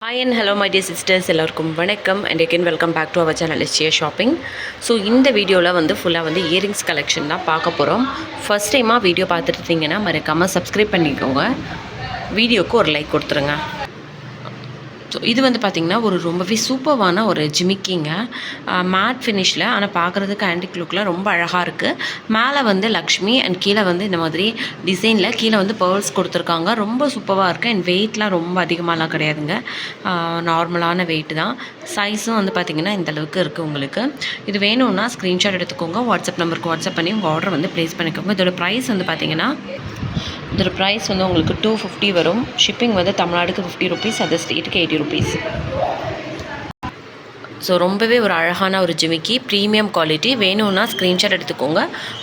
Hi and hello my dear sisters, எல்லாருக்கும் வணக்கம் and again welcome back to our channel SGA Shopping. So இந்த வீடியோவில் வந்து ஃபுல்லாக வந்து இயரிங்ஸ் கலெக்ஷன் தான் பார்க்க போகிறோம். ஃபஸ்ட் டைமாக வீடியோ பார்த்துட்டு இருந்தீங்கன்னா மறக்காமல் சப்ஸ்கிரைப் பண்ணிக்கோங்க, வீடியோக்கு ஒரு லைக் கொடுத்துருங்க. ஸோ இது வந்து பார்த்திங்கன்னா ஒரு ரொம்பவே சூப்பர்வான ஒரு ஜிமிக்கிங்க, மேட் ஃபினிஷில், ஆனால் பார்க்குறதுக்கு ஆன்டிக் லுக்கில் ரொம்ப அழகாக இருக்குது. மேலே வந்து லக்ஷ்மி அண்ட் கீழே வந்து இந்த மாதிரி டிசைனில் கீழே வந்து பேர்ல்ஸ் கொடுத்துருக்காங்க. ரொம்ப சூப்பராக இருக்குது அண்ட் வெயிட்லாம் ரொம்ப அதிகமாகலாம் கிடையாதுங்க, நார்மலான வெயிட் தான். சைஸும் வந்து பார்த்திங்கன்னா இந்தளவுக்கு இருக்குது. உங்களுக்கு இது வேணும்னா ஸ்க்ரீன்ஷாட் எடுத்துக்கோங்க, வாட்ஸ்அப் நம்பருக்கு வாட்ஸ்அப் பண்ணி உங்கள் ஆர்டர் வந்து ப்ளேஸ் பண்ணிக்கோங்க. இதோட ப்ரைஸ் வந்து பார்த்திங்கன்னா இதோட ப்ரைஸ் வந்து உங்களுக்கு 250 வரும். ஷிப்பிங் வந்து தமிழ்நாடுக்கு 50 ருபீஸ், அதர் ஸ்டேட்டுக்கு 80 ருபீஸ். ஸோ ரொம்பவே ஒரு அழகான ஒரு ஜிமிக்கி, ப்ரீமியம் குவாலிட்டி. வேணும்னா ஸ்க்ரீன்ஷாட் எடுத்துக்கோங்க,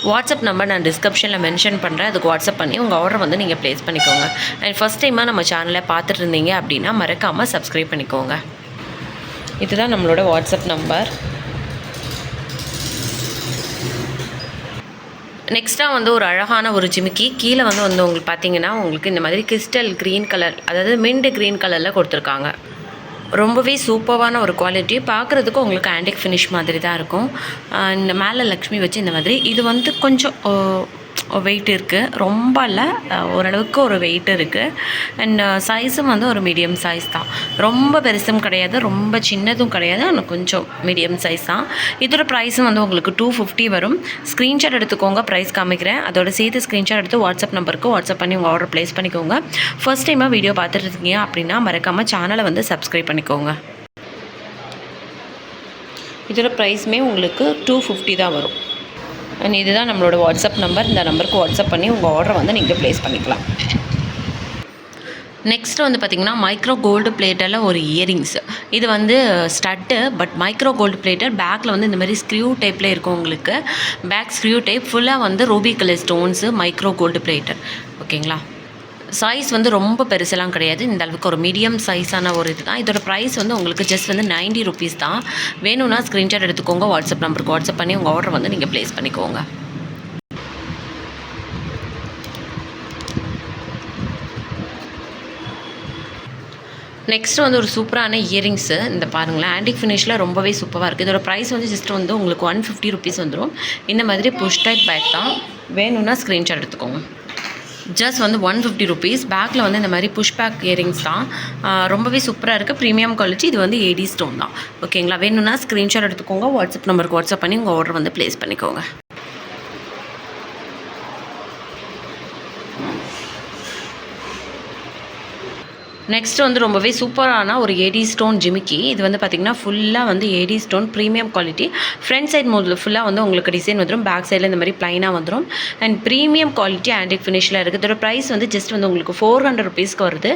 வாட்ஸ்அப் நம்பர் நான் டிஸ்கிரிப்ஷனில் மென்ஷன் பண்ணுறேன், அதுக்கு வாட்ஸ்அப் பண்ணி உங்கள் ஆர்டர் வந்து நீங்கள் ப்ளேஸ் பண்ணிக்கோங்க. அண்ட் ஃபஸ்ட் டைமாக நம்ம சேனலை பார்த்துட்டு இருந்தீங்க அப்படின்னா மறக்காமல் சப்ஸ்கிரைப் பண்ணிக்கோங்க. இதுதான் நம்மளோட வாட்ஸ்அப் நம்பர். நெக்ஸ்ட்டாக வந்து ஒரு அழகான ஒரு ஜிமிக்கி, கீழே வந்து உங்களுக்கு பார்த்தீங்கன்னா உங்களுக்கு இந்த மாதிரி கிறிஸ்டல் க்ரீன் கலர், அதாவது மின்ட் க்ரீன் கலரில் கொடுத்துருக்காங்க. ரொம்பவே சூப்பரான ஒரு குவாலிட்டி, பார்க்குறதுக்கு உங்களுக்கு ஆன்டிக் ஃபினிஷ் மாதிரி தான் இருக்கும். இந்த மேலே லக்ஷ்மி வச்சு இந்த மாதிரி, இது வந்து கொஞ்சம் வெயிட் இருக்குது, ரொம்ப இல்லை, ஓரளவுக்கு ஒரு வெயிட் இருக்குது. அண்ட் சைஸும் வந்து ஒரு மீடியம் சைஸ் தான், ரொம்ப பெருசும் கிடையாது, ரொம்ப சின்னதும் கிடையாது, ஆனால் கொஞ்சம் மீடியம் சைஸ் தான். இதோட ப்ரைஸும் வந்து உங்களுக்கு 250 வரும். ஸ்க்ரீன்ஷாட் எடுத்துக்கோங்க, ப்ரைஸ் காமிக்கிறேன், அதோட சேர்த்து ஸ்க்ரீன்ஷாட் எடுத்து வாட்ஸ்அப் நம்பருக்கு வாட்ஸ்அப் பண்ணி உங்கள் ஆர்டர் ப்ளேஸ் பண்ணிக்கோங்க. ஃபர்ஸ்ட் டைமாக வீடியோ பார்த்துட்டு இருக்கீங்க அப்படின்னா மறக்காமல் சேனலை வந்து சப்ஸ்கிரைப் பண்ணிக்கோங்க. இதோட ப்ரைஸுமே உங்களுக்கு 250 தான் வரும். அண்ட் இதுதான் நம்மளோட வாட்ஸ்அப் நம்பர், இந்த நம்பருக்கு வாட்ஸ்அப் பண்ணி உங்கள் ஆர்டரை வந்து நீங்கள் ப்ளேஸ் பண்ணிக்கலாம். நெக்ஸ்ட் வந்து பார்த்திங்கன்னா மைக்ரோ கோல்டு பிளேட்டில் ஒரு இயரிங்ஸ். இது வந்து stud, but micro gold plated. பேக்கில் வந்து இந்த மாதிரி ஸ்க்ரூ டைப்பில் இருக்கும் உங்களுக்கு, பேக் ஸ்க்ரூ டைப், ஃபுல்லாக வந்து ruby colour stones, micro gold plated. ஓகேங்களா, சைஸ் வந்து ரொம்ப பெருசெல்லாம் கிடையாது, இந்த அளவுக்கு ஒரு மீடியம் சைஸான ஒரு இது தான். இதோட ப்ரைஸ் வந்து உங்களுக்கு ஜஸ்ட் வந்து 90 ருபீஸ் தான். வேணும்னா ஸ்க்ரீன்ஷாட் எடுத்துக்கோங்க, வாட்ஸ்அப் நம்பருக்கு வாட்ஸ்அப் பண்ணி உங்கள் ஆர்டர் வந்து நீங்கள் ப்ளேஸ் பண்ணிக்கோங்க. நெக்ஸ்ட் வந்து ஒரு சூப்பரான இயரிங்ஸு, இந்த பாருங்களேன், ஆன்டிக் ஃபினிஷில் ரொம்பவே சூப்பராக இருக்குது. இதோட ப்ரைஸ் வந்து ஜஸ்ட் வந்து உங்களுக்கு 150 ருபீஸ் வந்துடும். இந்த மாதிரி புஷ் டைப் பேக் தான். வேணும்னா ஸ்க்ரீன்ஷாட் எடுத்துக்கோங்க. ஜஸ்ட் வந்து 150 ருபீஸ். பேக்கில் வந்து இந்த மாதிரி புஷ் பேக் இயரிங்ஸ் தான், ரொம்பவே சூப்பராக இருக்குது, ப்ரீமியம் குவாலிட்டி. இது வந்து ஏடி ஸ்டோன் தான். ஓகேங்களா, வேணும்னா ஸ்க்ரீன்ஷாட் எடுத்துக்கோங்க, வாட்ஸ்அப் நம்பருக்கு வாட்ஸ்அப் பண்ணி உங்கள் ஆர்டர் வந்து ப்ளேஸ் பண்ணிக்கோங்க. நெக்ஸ்ட் வந்து ரொம்பவே சூப்பரான ஒரு ஏடி ஸ்டோன் ஜிமிக்கி. இது வந்து பார்த்திங்கன்னா ஃபுல்லாக வந்து AD stone, premium quality. Front side மோதில் ஃபுல்லாக வந்து உங்களுக்கு டிசைன் வந்துடும், பேக் சைடில் இந்த மாதிரி ப்ளைனாக வந்துடும். அண்ட் ப்ரீமியம் குவாலிட்டி ஆன்டிக் ஃபினிஷில் இருக்குது. இதோட ப்ரைஸ் வந்து ஜஸ்ட் வந்து உங்களுக்கு 400 ருபீஸ்க்கு வருது.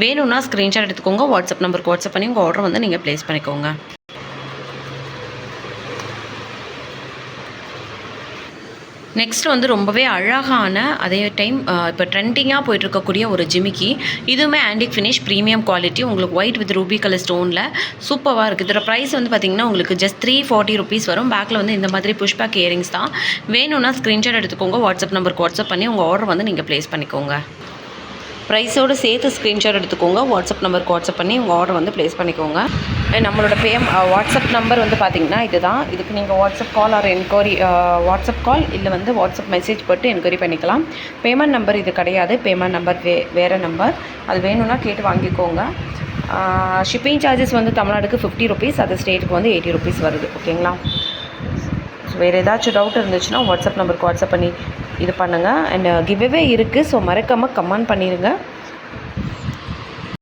வேணும்னா ஸ்க்ரீன்ஷாட் எடுத்துக்கோங்க, வாட்ஸ்அப் நம்பருக்கு வாட்ஸ்அப் பண்ணி உங்கள் ஆர்டர் வந்து நீங்கள் ப்ளேஸ் பண்ணிக்கோங்க. நெக்ஸ்ட் வந்து ரொம்பவே அழகான, அதே டைம் இப்போ ட்ரெண்டிங்காக போயிட்டுருக்கக்கூடிய ஒரு ஜிமிக்கி. இதுவுமே ஆன்டிக் ஃபினிஷ், ப்ரீமியம் குவாலிட்டி, உங்களுக்கு ஒயிட் வித் ரூபி கலர் ஸ்டோனில் சூப்பராக இருக்குது. இதோட ப்ரைஸ் வந்து பார்த்திங்கன்னா உங்களுக்கு ஜஸ்ட் 340 ருபீஸ் வரும். பேக்கில் வந்து இந்த மாதிரி புஷ் பேக் இயரிங்ஸ் தான். வேணும்னா ஸ்க்ரீன்ஷாட் எடுத்துக்கோங்க, வாட்ஸ்அப் நம்பருக்கு வாட்ஸ்அப் பண்ணி உங்கள் ஆர்டர் வந்து நீங்கள் ப்ளேஸ் பண்ணிக்கோங்க. ப்ரைஸோடு சேர்த்து ஸ்க்ரீன்ஷாட் எடுத்துக்கோங்க, வாட்ஸ்அப் நம்பருக்கு வாட்ஸ்அப் பண்ணி உங்கள் ஆர்டர் வந்து ப்ளேஸ் பண்ணிக்கோங்க. நம்மளோட வாட்ஸ்அப் நம்பர் வந்து பார்த்திங்கன்னா இதுதான். இதுக்கு நீங்கள் WhatsApp call or enquiry, WhatsApp call இல்லை வந்து வாட்ஸ்அப் மெசேஜ் போட்டு என்கொயரி பண்ணிக்கலாம். பேமெண்ட் நம்பர் இது கிடையாது, பேமெண்ட் நம்பர் வேறு நம்பர், அது வேணும்னா கேட்டு வாங்கிக்கோங்க. ஷிப்பிங் சார்ஜஸ் வந்து தமிழ்நாடுக்கு 50 ருபீஸ், அது ஸ்டேட்டுக்கு வந்து 80 ருபீஸ் வருது. ஓகேங்களா, வேறு ஏதாச்சும் டவுட் இருந்துச்சுன்னா வாட்ஸ்அப் நம்பருக்கு வாட்ஸ்அப் பண்ணி இது பண்ணுங்கள். அண்ட் கிவ்அவே இருக்குது, ஸோ மறக்காமல் கமெண்ட் பண்ணிடுங்க.